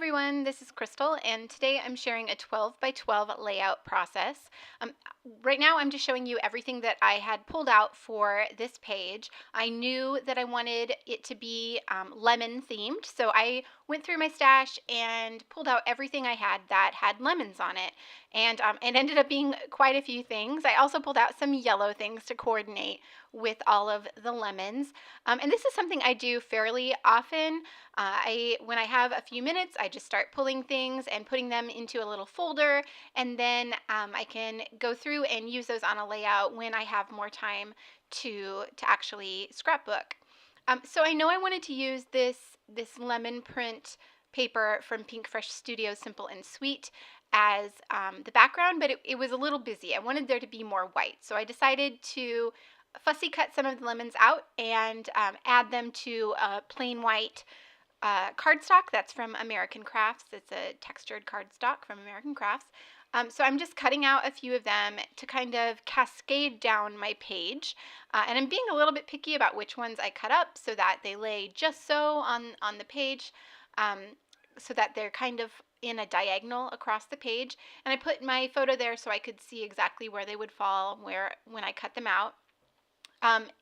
everyone, this is Crystal, and today I'm sharing a 12 by 12 layout process. Right now I'm just showing you everything that I had pulled out for this page. I knew that I wanted it to be lemon themed, so I went through my stash and pulled out everything I had that had lemons on it, and it ended up being quite a few things. I also pulled out some yellow things to coordinate with all of the lemons, and this is something I do fairly often. When I have a few minutes, I just start pulling things and putting them into a little folder, and then I can go through and use those on a layout when I have more time to actually scrapbook. So I know I wanted to use this lemon print paper from Pinkfresh Studio Simple and Sweet as the background, but it was a little busy. I wanted there to be more white, so I decided to fussy cut some of the lemons out and add them to a plain white cardstock that's from American Crafts. It's a textured cardstock from American Crafts. So I'm just cutting out a few of them to kind of cascade down my page. And I'm being a little bit picky about which ones I cut up so that they lay just so on the page, so that they're kind of in a diagonal across the page. And I put my photo there so I could see exactly where they would fall when I cut them out.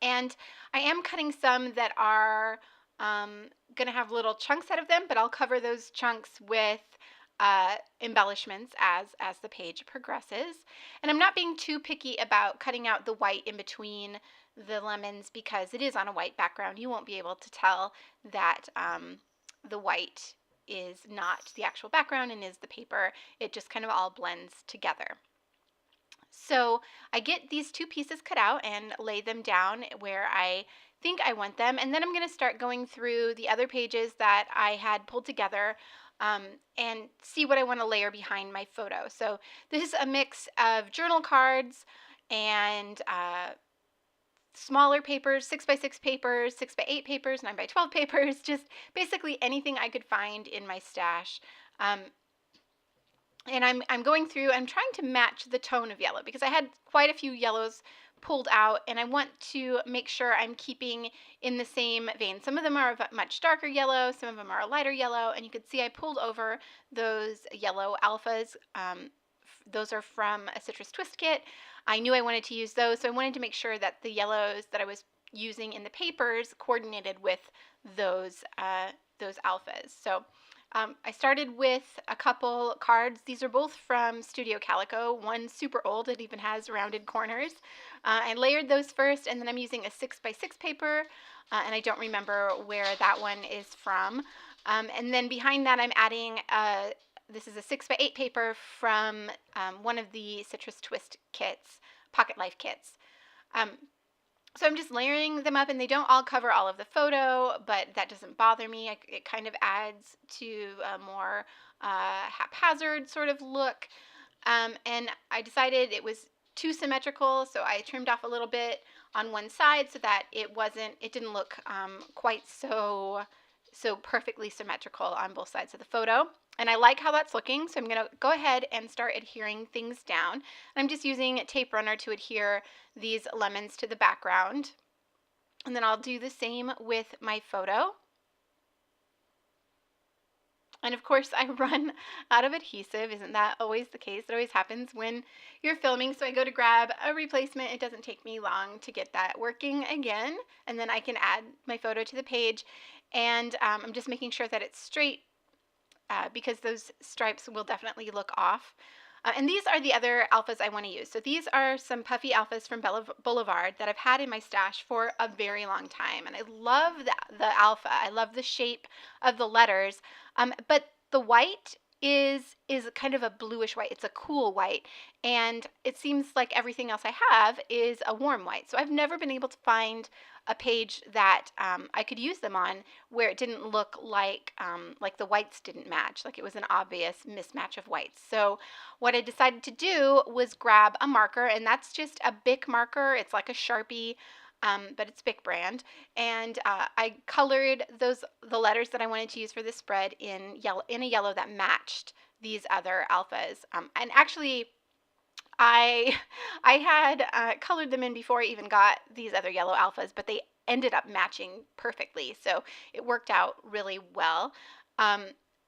And I am cutting some that are going to have little chunks out of them, but I'll cover those chunks with embellishments as the page progresses. And I'm not being too picky about cutting out the white in between the lemons because it is on a white background. You won't be able to tell that the white is not the actual background and is the paper. It just kind of all blends together. So I get these two pieces cut out and lay them down where I think I want them, and then I'm going to start going through the other pages that I had pulled together and see what I want to layer behind my photo. So this is a mix of journal cards and smaller papers, 6x6 papers, 6x8 papers, 9x12 papers, just basically anything I could find in my stash. And I'm going through, I'm trying to match the tone of yellow because I had quite a few yellows pulled out, and I want to make sure I'm keeping in the same vein. Some of them are a much darker yellow, some of them are a lighter yellow, and you can see I pulled over those yellow alphas. Those are from a citrus twist kit. I knew I wanted to use those, so I wanted to make sure that the yellows that I was using in the papers coordinated with those alphas. So I started with a couple cards. These are both from Studio Calico. One's super old. It even has rounded corners. I layered those first, and then I'm using a 6x6 paper, and I don't remember where that one is from. And then behind that, I'm adding, this is a 6x8 paper from one of the Citrus Twist kits, Pocket Life kits. So I'm just layering them up, and they don't all cover all of the photo, but that doesn't bother me. It kind of adds to a more haphazard sort of look. And I decided it was too symmetrical, so I trimmed off a little bit on one side so that it didn't look quite so perfectly symmetrical on both sides of the photo. And I like how that's looking, so I'm going to go ahead and start adhering things down. And I'm just using a tape runner to adhere these lemons to the background. And then I'll do the same with my photo. And of course, I run out of adhesive. Isn't that always the case? It always happens when you're filming. So I go to grab a replacement. It doesn't take me long to get that working again. And then I can add my photo to the page. And I'm just making sure that it's straight because those stripes will definitely look off. And these are the other alphas I want to use. So these are some Puffy Alphas from Boulevard that I've had in my stash for a very long time. And I love the alpha. I love the shape of the letters. But the white is kind of a bluish white. It's a cool white. And it seems like everything else I have is a warm white. So I've never been able to find a page that I could use them on where it didn't look like the whites didn't match, like it was an obvious mismatch of whites. So what I decided to do was grab a marker, and that's just a Bic marker. It's like a Sharpie, but it's Bic brand, and I colored the letters that I wanted to use for this spread in a yellow that matched these other alphas. And actually, I had colored them in before I even got these other yellow alphas, but they ended up matching perfectly, so it worked out really well.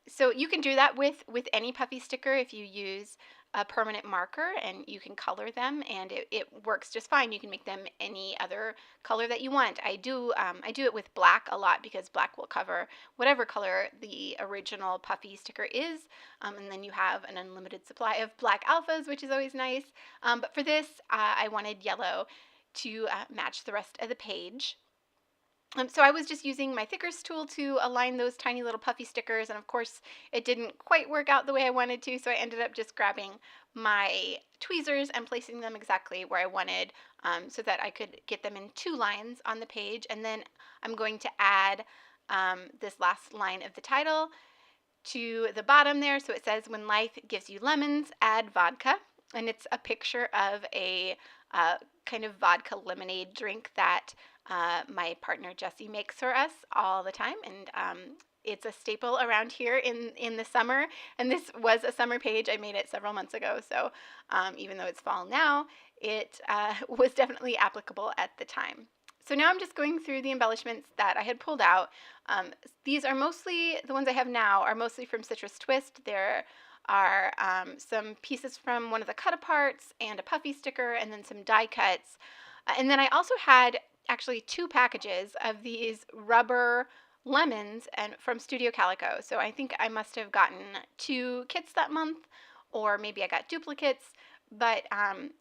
So you can do that with any puffy sticker if you use a permanent marker, and you can color them, and it works just fine. You can make them any other color that you want. I do it with black a lot because black will cover whatever color the original puffy sticker is, and then you have an unlimited supply of black alphas, which is always nice. But for this, I wanted yellow to match the rest of the page. So I was just using my thickers tool to align those tiny little puffy stickers, and of course it didn't quite work out the way I wanted to, so I ended up just grabbing my tweezers and placing them exactly where I wanted, so that I could get them in 2 lines on the page. And then I'm going to add this last line of the title to the bottom there, so it says, "When life gives you lemons, add vodka," and it's a picture of a kind of vodka lemonade drink that my partner Jesse makes for us all the time, and it's a staple around here in the summer. And this was a summer page. I made it several months ago, so even though it's fall now, it was definitely applicable at the time. So now I'm just going through the embellishments that I had pulled out. These are mostly, the ones I have now are mostly from Citrus Twist. There are some pieces from one of the cut-aparts and a puffy sticker, and then some die cuts. And then I also had actually 2 packages of these rubber lemons and from Studio Calico. So I think I must have gotten 2 kits that month, or maybe I got duplicates, but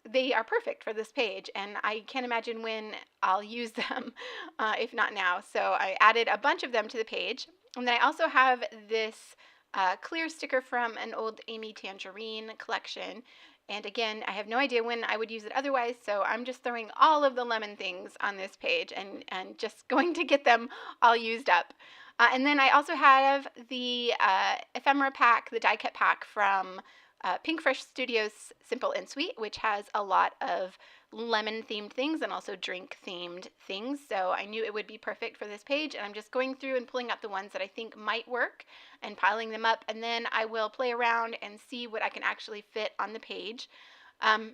they are perfect for this page, and I can't imagine when I'll use them, if not now. So I added a bunch of them to the page. And then I also have this clear sticker from an old Amy Tangerine collection. And again, I have no idea when I would use it otherwise, so I'm just throwing all of the lemon things on this page and just going to get them all used up. And then I also have the ephemera pack, the die cut pack from Pinkfresh Studios Simple and Sweet, which has a lot of lemon themed things and also drink themed things. So I knew it would be perfect for this page, and I'm just going through and pulling out the ones that I think might work and piling them up, and then I will play around and see what I can actually fit on the page. I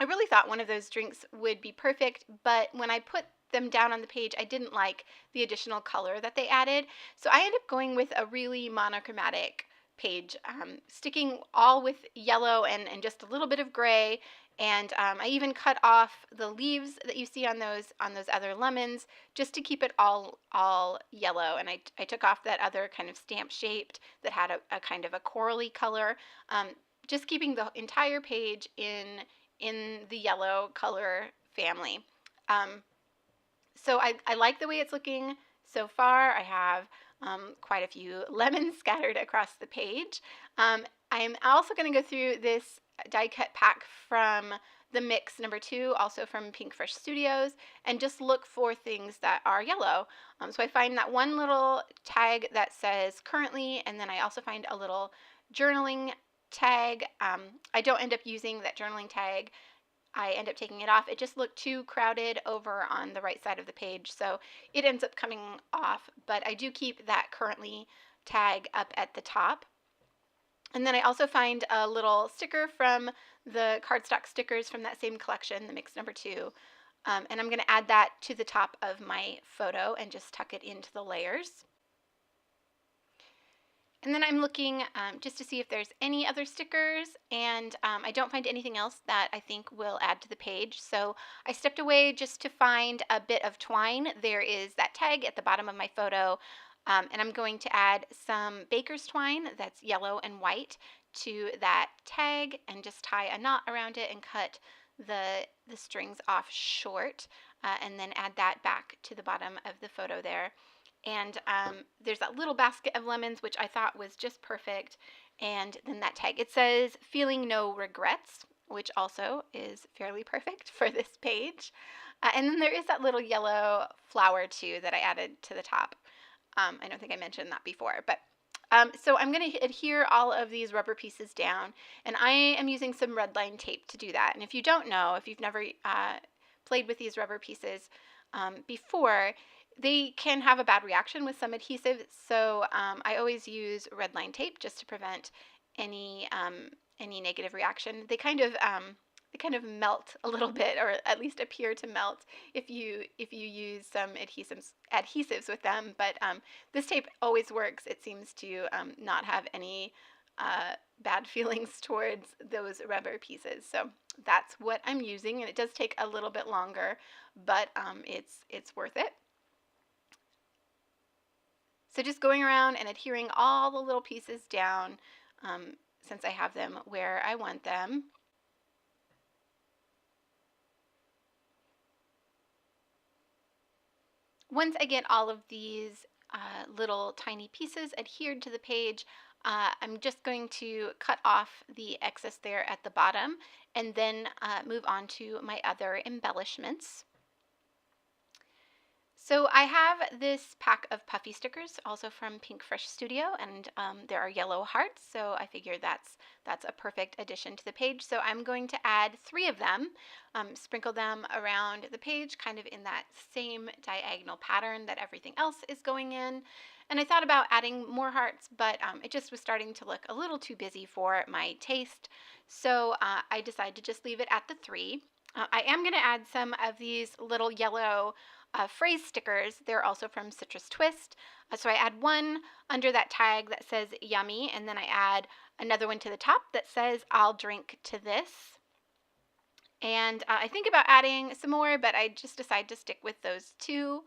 really thought one of those drinks would be perfect, but when I put them down on the page, I didn't like the additional color that they added. So I ended up going with a really monochromatic page, sticking all with yellow and just a little bit of gray. And I even cut off the leaves that you see on those other lemons just to keep it all yellow. And I took off that other kind of stamp shaped that had a kind of a corally color, just keeping the entire page in the yellow color family. So I like the way it's looking so far. I have quite a few lemons scattered across the page. I'm also going to go through this die cut pack from the mix number 2, also from Pinkfresh Studios, and just look for things that are yellow. So I find that one little tag that says currently, and then I also find a little journaling tag. I don't end up using that journaling tag. I end up taking it off. It just looked too crowded over on the right side of the page, so it ends up coming off, but I do keep that currently tag up at the top. And then I also find a little sticker from the cardstock stickers from that same collection, the mix number 2, and I'm going to add that to the top of my photo and just tuck it into the layers. And then I'm looking just to see if there's any other stickers, and I don't find anything else that I think will add to the page. So I stepped away just to find a bit of twine. There is that tag at the bottom of my photo, and I'm going to add some baker's twine that's yellow and white to that tag and just tie a knot around it and cut the strings off short, and then add that back to the bottom of the photo there. And there's that little basket of lemons, which I thought was just perfect. And then that tag, it says feeling no regrets, which also is fairly perfect for this page. And then there is that little yellow flower too that I added to the top. I don't think I mentioned that before, but so I'm going to adhere all of these rubber pieces down, and I am using some red line tape to do that. And if you don't know, if you've never played with these rubber pieces before, they can have a bad reaction with some adhesive, so I always use red line tape just to prevent any negative reaction. They kind of they kind of melt a little bit, or at least appear to melt if you use some adhesives with them. But this tape always works. It seems to not have any bad feelings towards those rubber pieces. So that's what I'm using, and it does take a little bit longer, but it's worth it. So just going around and adhering all the little pieces down, since I have them where I want them. Once I get all of these little tiny pieces adhered to the page, I'm just going to cut off the excess there at the bottom and then move on to my other embellishments. So I have this pack of Puffy stickers, also from Pinkfresh Studio, and there are yellow hearts, so I figure that's a perfect addition to the page. So I'm going to add 3 of them, sprinkle them around the page, kind of in that same diagonal pattern that everything else is going in. And I thought about adding more hearts, but it just was starting to look a little too busy for my taste, so I decided to just leave it at the 3. I am going to add some of these little yellow phrase stickers. They're also from Citrus Twist. So I add one under that tag that says yummy, and then I add another one to the top that says I'll drink to this. And I think about adding some more, but I just decide to stick with those 2.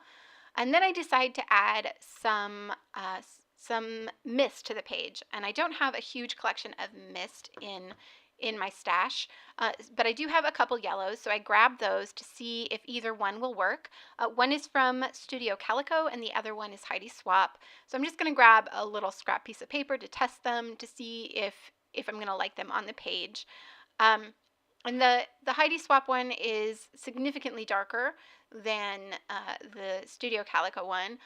And then I decide to add some mist to the page. And I don't have a huge collection of mist in my stash, but I do have a couple yellows, so I grabbed those to see if either one will work. One is from Studio Calico and the other one is Heidi Swap. So I'm just going to grab a little scrap piece of paper to test them to see if I'm going to like them on the page. And the Heidi Swap one is significantly darker than the Studio Calico one.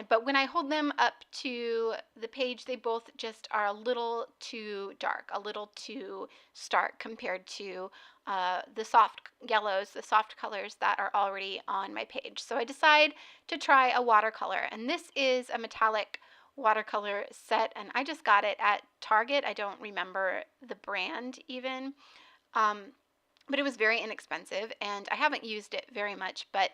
But when I hold them up to the page, they both just are a little too dark, a little too stark compared to the soft yellows, the soft colors that are already on my page. So I decide to try a watercolor, and this is a metallic watercolor set, and I just got it at Target. I don't remember the brand even. But it was very inexpensive, and I haven't used it very much, but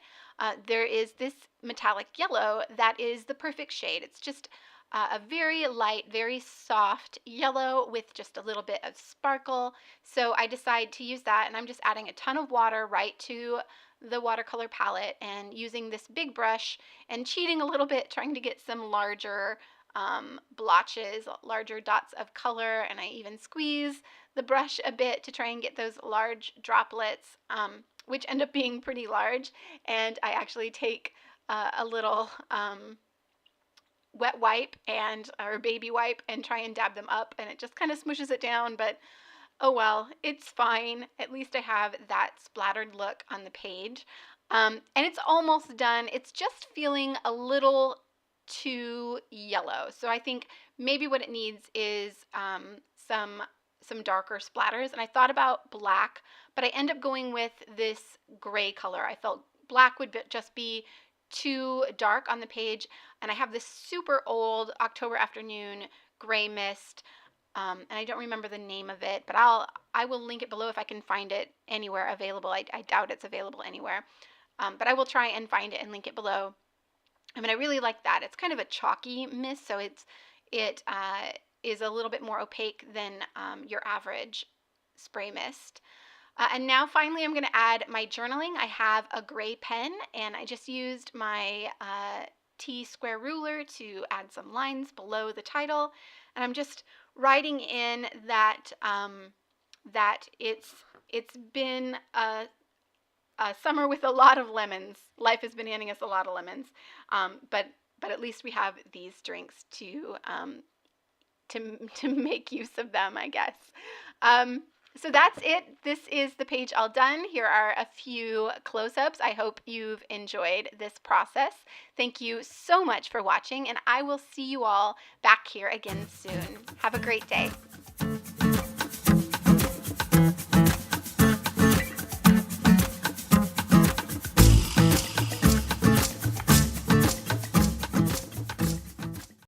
there is this metallic yellow that is the perfect shade. It's just a very light, very soft yellow with just a little bit of sparkle. So I decide to use that, and I'm just adding a ton of water right to the watercolor palette and using this big brush and cheating a little bit, trying to get some larger blotches, larger dots of color, and I even squeeze the brush a bit to try and get those large droplets, which end up being pretty large. And I actually take a little wet wipe or baby wipe and try and dab them up, and it just kind of smushes it down, but oh well, it's fine. At least I have that splattered look on the page. And it's almost done. It's just feeling a little too yellow. So I think maybe what it needs is some darker splatters. And I thought about black, but I end up going with this gray color. I felt black would just be too dark on the page. And I have this super old October Afternoon gray mist. And I don't remember the name of it, but I will link it below if I can find it anywhere available. I doubt it's available anywhere. But I will try and find it and link it below. I mean, I really like that. It's kind of a chalky mist, so it is a little bit more opaque than your average spray mist. And now finally I'm going to add my journaling. I have a gray pen, and I just used my T-square ruler to add some lines below the title. And I'm just writing in that that it's been a summer with a lot of lemons. Life has been handing us a lot of lemons, but at least we have these drinks to make use of them, I guess. So that's it. This is the page all done. Here are a few close-ups. I hope you've enjoyed this process. Thank you so much for watching, and I will see you all back here again soon. Have a great day.